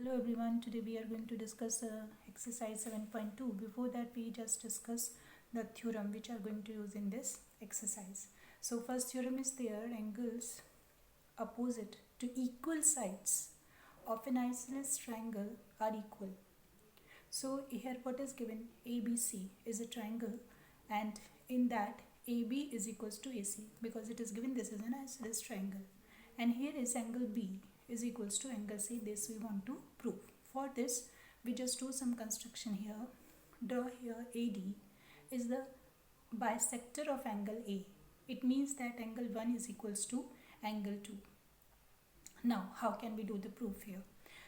Hello everyone, today we are going to discuss exercise 7.2. Before that we just discuss the theorem which are going to use in this exercise. So first theorem is there, angles opposite to equal sides of an isosceles triangle are equal. So here what is given, ABC is a triangle and in that AB is equals to AC because it is given this is an isosceles triangle, and here is angle B is equals to angle C. This we want to prove. For this we just do some construction here. Draw here AD is the bisector of angle A. It means that angle 1 is equals to angle 2. Now how can we do the proof here?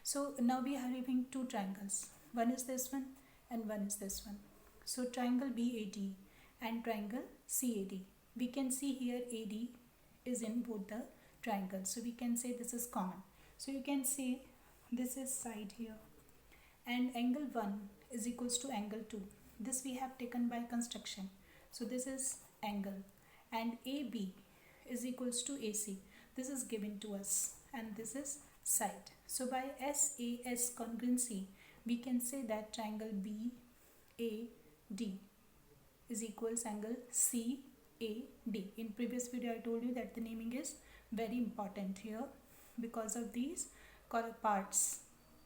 So now we are having two triangles. One is this one and one is this one. So triangle BAD and triangle CAD. We can see here AD is in both the triangles. So we can say this is common. So you can see this is side here and angle 1 is equals to angle 2. This we have taken by construction. So this is angle and AB is equals to AC. This is given to us and this is side. So by SAS congruency we can say that triangle BAD is equals angle CAD. In previous video I told you that the naming is very important here. Because of these parts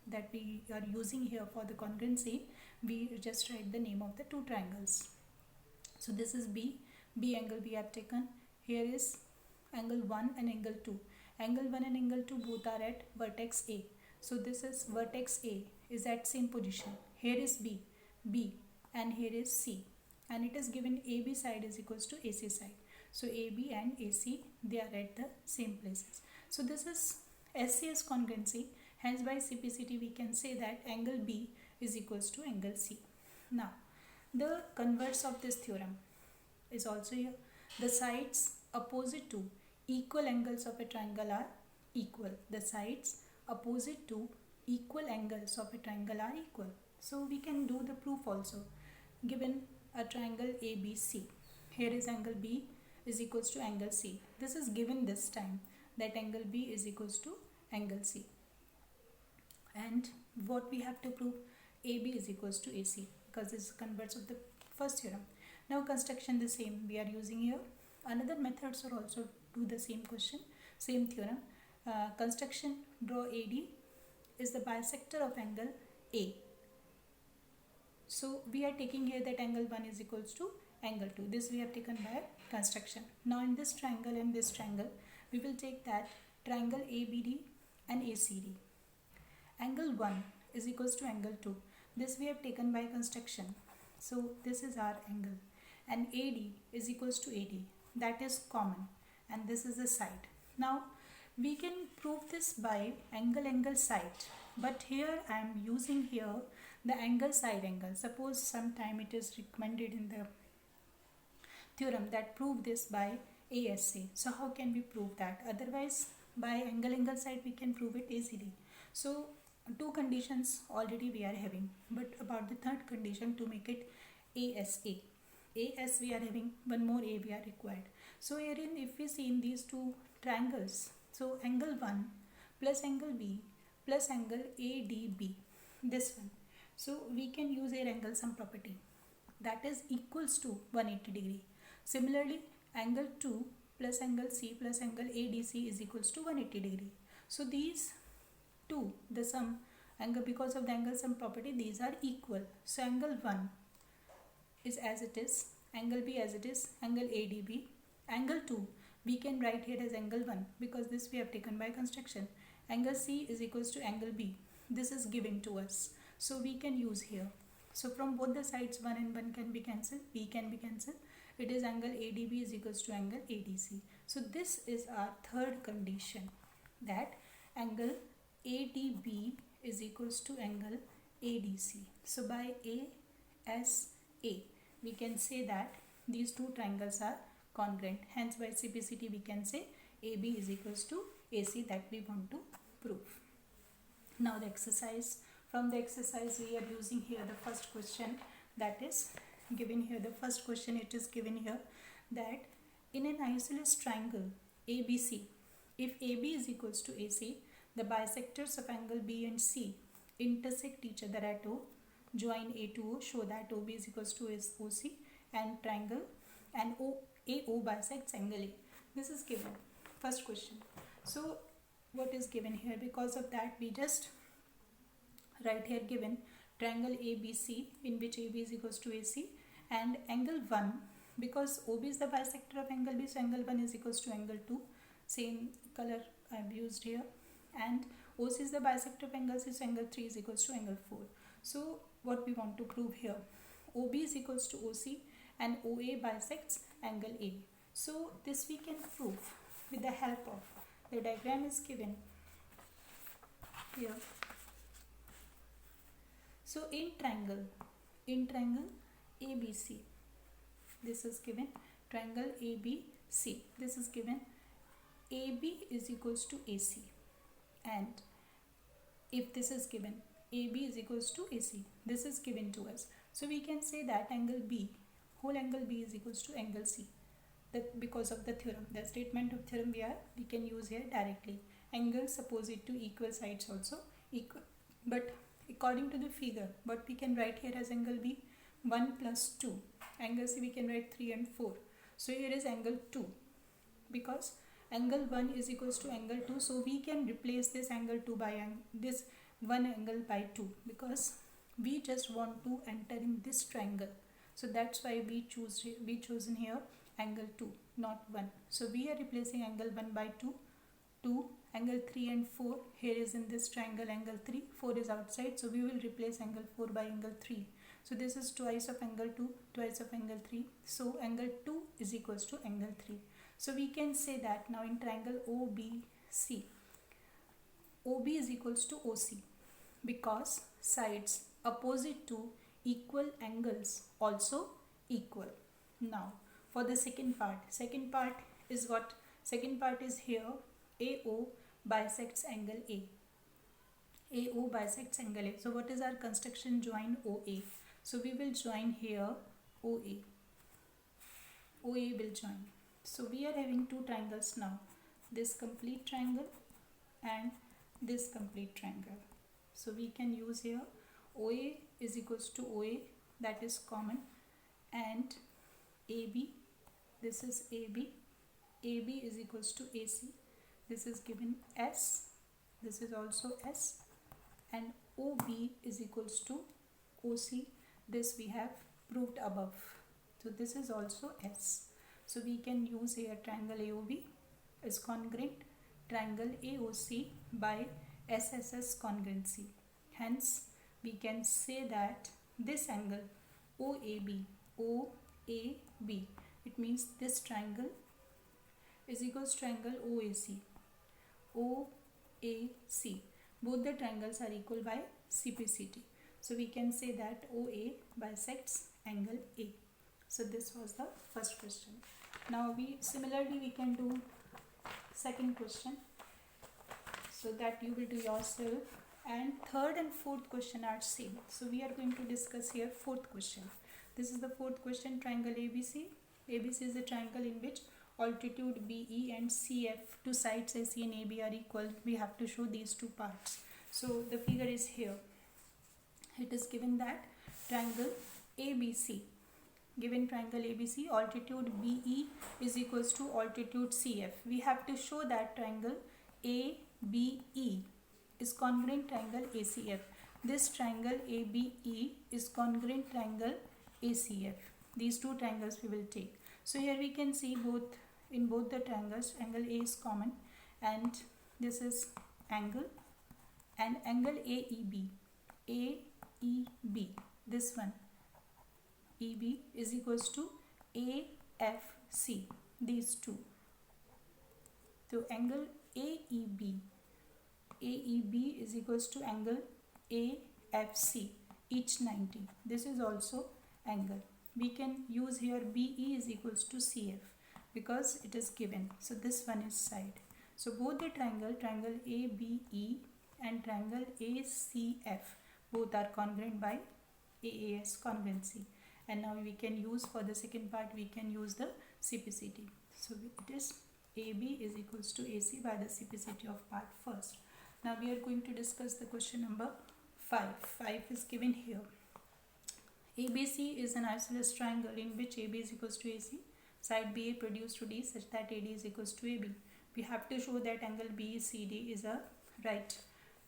that we are using here for the congruency, we just write the name of the two triangles. So this is B angle we have taken. Here is angle 1 and angle 2. Angle 1 and angle 2 both are at vertex A. So this is vertex A is at same position. Here is B and here is C, and it is given AB side is equals to AC side. So AB and AC, they are at the same places. So this is SCS congruency. Hence by CPCT we can say that angle B is equals to angle C. Now the converse of this theorem is also here. The sides opposite to equal angles of a triangle are equal. The sides opposite to equal angles of a triangle are equal. So we can do the proof also. Given a triangle ABC, here is angle B is equals to angle C. This is given this time that angle B is equals to angle C. And what we have to prove, AB is equals to AC because this is converse of the first theorem. Now construction the same we are using here. Another methods are also do the same question, same theorem. Construction, draw AD is the bisector of angle A. So we are taking here that angle 1 is equals to angle 2. This we have taken by construction. Now in this triangle and this triangle, we will take that triangle ABD and ACD. Angle 1 is equals to angle 2. This we have taken by construction. So this is our angle. And AD is equals to AD. That is common. And this is the side. Now we can prove this by angle side. But here I am using here the angle side angle. Suppose sometime it is recommended in the theorem that prove this by ASA. So how can we prove that? Otherwise by angle side we can prove it easily. So two conditions already we are having, but about the third condition to make it ASA. AS we are having, one more A we are required. So herein if we see in these two triangles, so angle 1 plus angle B plus angle ADB, this one. So we can use here angle sum property, that is equals to 180 degree. Similarly angle 2 plus angle C plus angle ADC is equals to 180 degree. So these two, the sum angle, because of the angle sum property, these are equal. So angle 1 is as it is, angle B as it is, angle ADB. Angle 2 we can write here as angle 1 because this we have taken by construction. Angle C is equals to angle B. This is given to us. So we can use here. So from both the sides 1 and 1 can be cancelled, B can be cancelled. It is angle ADB is equals to angle ADC. So this is our third condition, that angle ADB is equals to angle ADC. So by ASA we can say that these two triangles are congruent. Hence by CPCT we can say AB is equals to AC, that we want to prove. Now the exercise. From the exercise we are using here the first question, that is given here. The first question, it is given here that in an isosceles triangle ABC, if AB is equals to AC, the bisectors of angle B and C intersect each other at O, join A to O, show that OB is equals to OC, and triangle and AO bisects angle A. This is given. First question. So what is given here? Because of that, we just write here given triangle ABC, in which AB is equals to AC, and angle 1, because OB is the bisector of angle B, so angle 1 is equals to angle 2. Same color I have used here. And OC is the bisector of angle C, so angle 3 is equals to angle 4. So what we want to prove here, OB is equals to OC and OA bisects angle A. So this we can prove with the help of the diagram is given here. So in triangle ABC, this is given triangle ABC, this is given AB is equals to AC, and if this is given AB is equals to AC, this is given to us, so we can say that angle B, whole angle B is equals to angle C, that because of the theorem, the statement of theorem we can use here directly. Angles opposite to equal sides also equal, but according to the figure, what we can write here as angle B, 1 plus 2, angle C we can write 3 and 4. So here is angle 2, because angle 1 is equals to angle 2, so we can replace this angle 2 by this 1 angle by 2, because we just want to enter in this triangle. So that's why we chosen here angle 2, not 1. So we are replacing angle 1 by 2, angle 3 and 4 here is in this triangle angle 3, 4 is outside, so we will replace angle 4 by angle 3. So this is twice of angle 2, twice of angle 3, so angle 2 is equals to angle 3. So we can say that now in triangle OBC, OB is equals to OC, because sides opposite to equal angles also equal. Now for the second part is what? Second part is here AO bisects angle A. AO bisects angle A. So what is our construction? Join OA. So we will join here OA. OA will join. So we are having two triangles now. This complete triangle and this complete triangle. So we can use here OA is equals to OA, that is common, and AB, this is AB. AB is equals to AC. This is given S, this is also S, and OB is equals to OC, this we have proved above. So this is also S. So we can use here triangle AOB is congruent triangle AOC by SSS congruency. Hence we can say that this angle OAB, it means this triangle is equals to triangle OAC. Both the triangles are equal by CPCT. So we can say that OA bisects angle A. So this was the first question. Now we can do second question, so that you will do yourself, and third and fourth question are same. So we are going to discuss here fourth question. This is the fourth question, triangle ABC. ABC is a triangle in which altitude BE and CF, two sides AC and AB are equal. We have to show these two parts. So the figure is here. It is given that triangle ABC, given triangle ABC, altitude BE is equals to altitude CF. We have to show that triangle ABE is congruent triangle ACF. This triangle ABE is congruent triangle ACF. These two triangles we will take. So here we can see in both the triangles angle A is common, and this is angle, and angle AEB, this one EB is equals to AFC, these two. So angle AEB is equals to angle AFC, each 90. This is also angle. We can use here BE is equals to CF because it is given. So this one is side. So both the triangle ABE and triangle ACF, both are congruent by AAS congruency. And now we can use, for the second part, we can use the CPCT. So it is AB is equals to AC by the CPCT of part first. Now we are going to discuss the question number 5 is given here. ABC is an isosceles triangle in which AB is equals to AC, side BA produced to D such that AD is equals to AB. We have to show that angle BCD is a right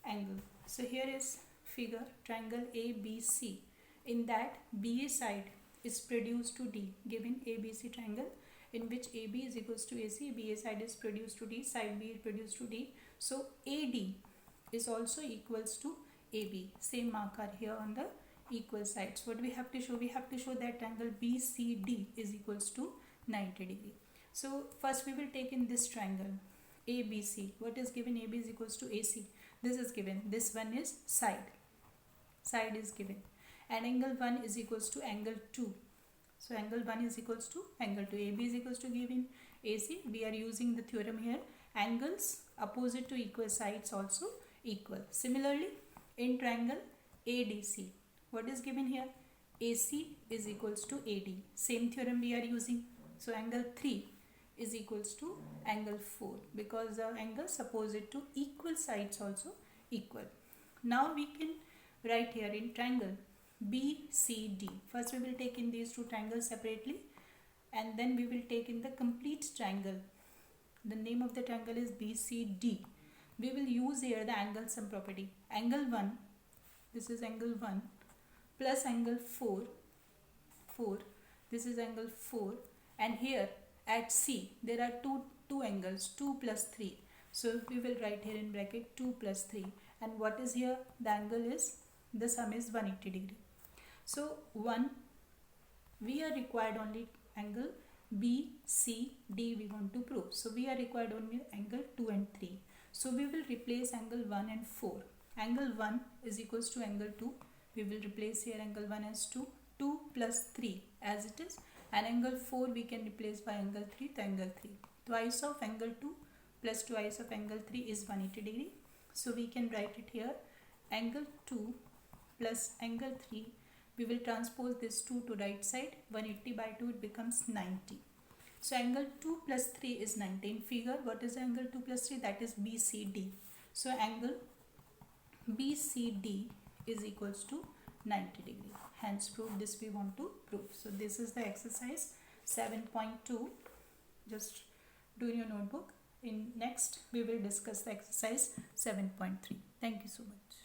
angle. So here is figure triangle ABC. In that BA side is produced to D, given ABC triangle in which AB is equals to AC, BA side is produced to D, side B is produced to D. So AD is also equals to AB. Same mark are here on the equal sides. What we have to show? We have to show that angle BCD is equals to 90 degree. So first we will take in this triangle ABC. What is given? AB is equals to AC. This is given. This one is side. Side is given. And angle 1 is equals to angle 2. So angle 1 is equals to angle 2. AB is equals to given AC. We are using the theorem here. Angles opposite to equal sides also equal. Similarly, in triangle ADC, what is given here? AC is equals to AD. Same theorem we are using. So angle 3 is equals to angle 4 because the angles opposite to equal sides also equal. Now we can write here in triangle BCD. First we will take in these two triangles separately and then we will take in the complete triangle. The name of the triangle is BCD. We will use here the angle sum property. Angle 1, this is angle 1 plus angle 4, this is angle 4, and here at C there are two angles, 2 plus 3. So we will write here in bracket 2 plus 3, and what is here? The angle is, the sum is 180 degree. So 1, we are required only angle BCD we want to prove. So we are required only angle 2 and 3. So we will replace angle 1 and 4. Angle 1 is equals to angle 2. We will replace here angle 1 as 2. 2 plus 3 as it is. And angle 4 we can replace by angle 3 to angle 3. Twice of angle 2 plus twice of angle 3 is 180 degree. So we can write it here. Angle 2 plus angle 3. We will transpose this 2 to right side. 180 by 2 it becomes 90. So angle 2 plus 3 is 90. In figure, what is angle 2 plus 3? That is BCD. So angle BCD is equals to 90 degree. Hence proof this we want to prove. So this is the exercise 7.2. Just do in your notebook. In next we will discuss the exercise 7.3. Thank you so much.